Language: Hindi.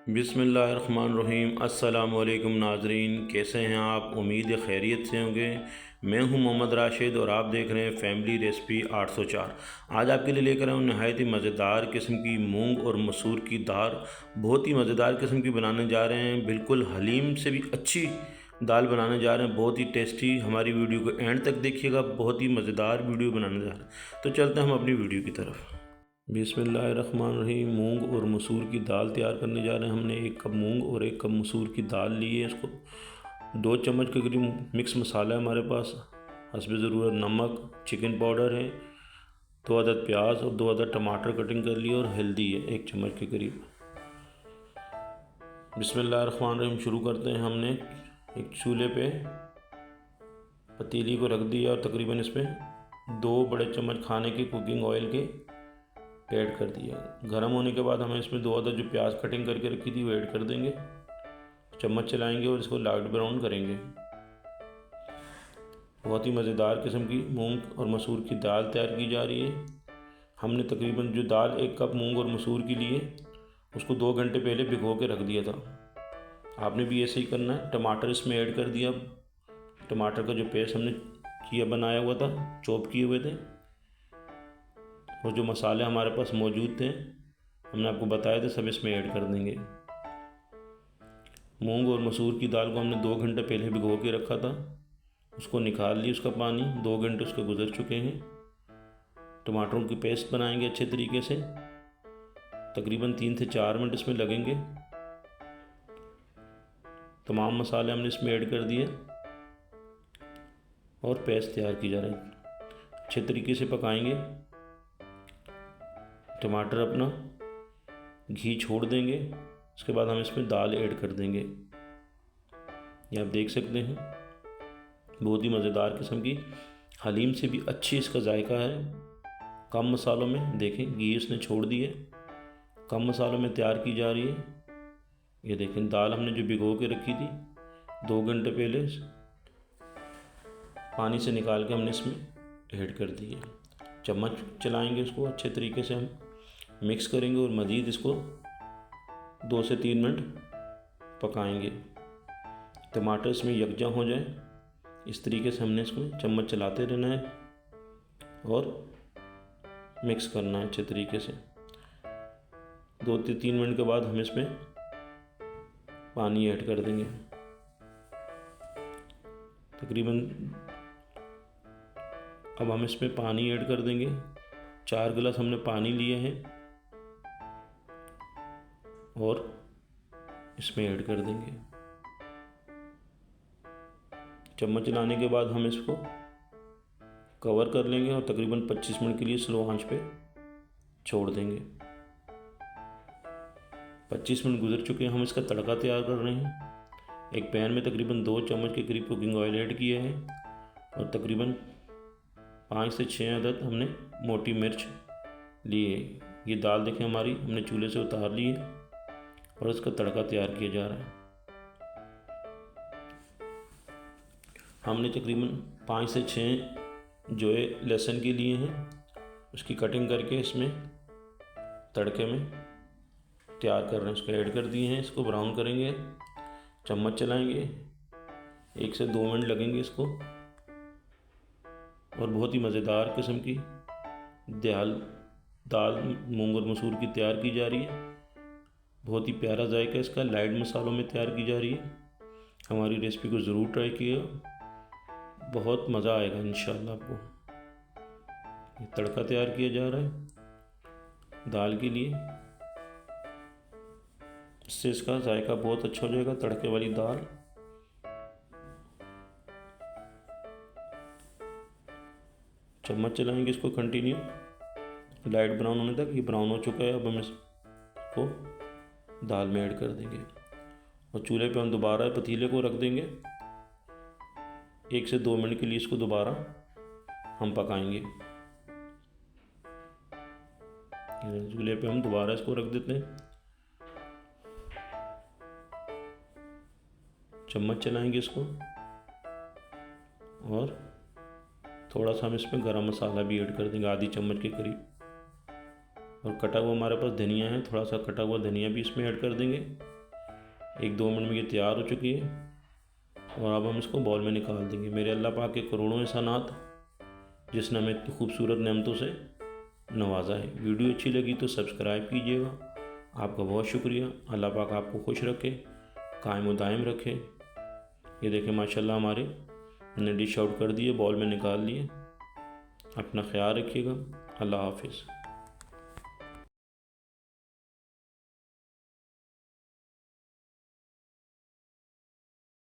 बिस्मिल्लाहिर्रहमानिर्रहीम। अस्सलामुअलैकुम नाज़रीन, कैसे हैं आप? उम्मीद है खैरियत से होंगे। मैं हूं मोहम्मद राशिद और आप देख रहे हैं फैमिली रेसिपी 804। आज आपके लिए लेकर आया हूँ नहायत ही मज़ेदार किस्म की मूंग और मसूर की दाल। बहुत ही मज़ेदार किस्म की बनाने जा रहे हैं, बिल्कुल हलीम से भी अच्छी दाल बनाने जा रहे हैं, बहुत ही टेस्टी। हमारी वीडियो को एंड तक देखिएगा, बहुत ही मज़ेदार वीडियो बनाने जा रहे हैं। तो चलते हैं हम अपनी वीडियो की तरफ। बिस्मिल्लाहिर्रहमानिर्रहीम। मूंग और मसूर की दाल तैयार करने जा रहे हैं। हमने 1 कप मूंग और 1 कप मसूर की दाल ली है। इसको 2 चम्मच के करीब मिक्स मसाला है हमारे पास, हस्ब ज़रूरत नमक, चिकन पाउडर है, 2 अदद प्याज और 2 अदद टमाटर कटिंग कर लिए और हल्दी है 1 चम्मच के करीब। बिस्मिल्लाहिर्रहमानिर्रहीम शुरू करते हैं। हमने एक चूल्हे पे पतीली को रख दिया और तकरीबन इसमें 2 बड़े चम्मच खाने के कुकिंग ऑयल के ऐड कर दिया। गर्म होने के बाद हमें इसमें 2 अदद जो प्याज कटिंग करके रखी थी वो ऐड कर देंगे। चम्मच चलाएंगे और इसको लाइट ब्राउन करेंगे। बहुत ही मज़ेदार किस्म की मूंग और मसूर की दाल तैयार की जा रही है। हमने तकरीबन जो दाल 1 कप मूंग और मसूर की लिए उसको 2 घंटे पहले भिगो के रख दिया था। आपने भी ऐसे ही करना है। टमाटर इसमें ऐड कर दिया। टमाटर का जो पेस्ट हमने किया बनाया हुआ था, चॉप किए हुए थे, और जो मसाले हमारे पास मौजूद थे हमने आपको बताए थे, सब इसमें ऐड कर देंगे। मूंग और मसूर की दाल को हमने 2 घंटे पहले भिगो के रखा था, उसको निकाल ली, उसका पानी 2 घंटे उसके गुजर चुके हैं। टमाटरों की पेस्ट बनाएंगे अच्छे तरीके से, तकरीबन 3 से 4 मिनट इसमें लगेंगे। तमाम मसाले हमने इसमें ऐड कर दिए और पेस्ट तैयार की जा रही है। अच्छे तरीके से पकाएंगे। टमाटर अपना घी छोड़ देंगे, उसके बाद हम इसमें दाल ऐड कर देंगे। ये आप देख सकते हैं, बहुत ही मज़ेदार किस्म की हलीम से भी अच्छी इसका जायका है। कम मसालों में देखें, घी इसने छोड़ दिए, कम मसालों में तैयार की जा रही है। ये देखें, दाल हमने जो भिगो के रखी थी 2 घंटे पहले, पानी से निकाल के हमने इसमें ऐड कर दी है। चम्मच चलाएंगे, इसको अच्छे तरीके से हम मिक्स करेंगे और मज़ीद इसको 2 से 3 मिनट पकाएंगे। टमाटर इसमें यकजा हो जाए, इस तरीके से हमने इसमें चम्मच चलाते रहना है और मिक्स करना है अच्छे तरीके से। 2 से 3 मिनट के बाद हम इसमें पानी ऐड कर देंगे। तकरीबन अब हम इसमें पानी ऐड कर देंगे। 4 गिलास हमने पानी लिए हैं और इसमें ऐड कर देंगे। चम्मच चलाने के बाद हम इसको कवर कर लेंगे और तकरीबन 25 मिनट के लिए स्लो आंच पे छोड़ देंगे। 25 मिनट गुजर चुके हैं। हम इसका तड़का तैयार कर रहे हैं। एक पैन में तकरीबन 2 चम्मच के करीब कुकिंग ऑयल ऐड किया है और तकरीबन 5 से 6 अदद हमने मोटी मिर्च ली है। ये दाल देखें हमारी हमने चूल्हे से उतार ली है और इसका तड़का तैयार किया जा रहा है। हमने तकरीबन 5 से 6 जो है लहसुन के लिए हैं, उसकी कटिंग करके इसमें तड़के में तैयार कर रहे हैं, उसको ऐड कर दिए हैं। इसको ब्राउन करेंगे, चम्मच चलाएंगे, 1 से 2 मिनट लगेंगे इसको। और बहुत ही मज़ेदार किस्म की दाल मूंग और मसूर की तैयार की जा रही है। बहुत ही प्यारा जायका इसका, लाइट मसालों में तैयार की जा रही है। हमारी रेसिपी को ज़रूर ट्राई कीजिएगा, बहुत मज़ा आएगा इंशाल्लाह आपको। ये तड़का तैयार किया जा रहा है दाल के लिए, इससे इसका जायका बहुत अच्छा हो जाएगा, तड़के वाली दाल। चम्मच चलाएंगे इसको कंटिन्यू, लाइट ब्राउन होने तक। ये ब्राउन हो चुका है, अब हम इसको दाल में ऐड कर देंगे और चूल्हे पे हम दोबारा पतीले को रख देंगे। 1 से 2 मिनट के लिए इसको दोबारा हम पकाएंगे। चूल्हे पे हम दोबारा इसको रख देते हैं। चम्मच चलाएंगे इसको और थोड़ा सा हम इसमें गरम मसाला भी ऐड कर देंगे, आधी चम्मच के करीब। और कटा हुआ हमारे पास धनिया है, थोड़ा सा कटा हुआ धनिया भी इसमें ऐड कर देंगे। 1-2 मिनट में ये तैयार हो चुकी है और अब हम इसको बाउल में निकाल देंगे। मेरे अल्लाह पाक के करोड़ों एहसानात जिसने हमें इतनी खूबसूरत नेमतों से नवाजा है। वीडियो अच्छी लगी तो सब्सक्राइब कीजिएगा। आपका बहुत शुक्रिया। अल्लाह पाक आपको खुश रखे, कायम व दायम रखे। ये देखें माशाल्लाह हमारे हमने डिश आउट कर दिए, बाउल में निकाल लिए। अपना ख्याल रखिएगा। अल्लाह हाफिज़।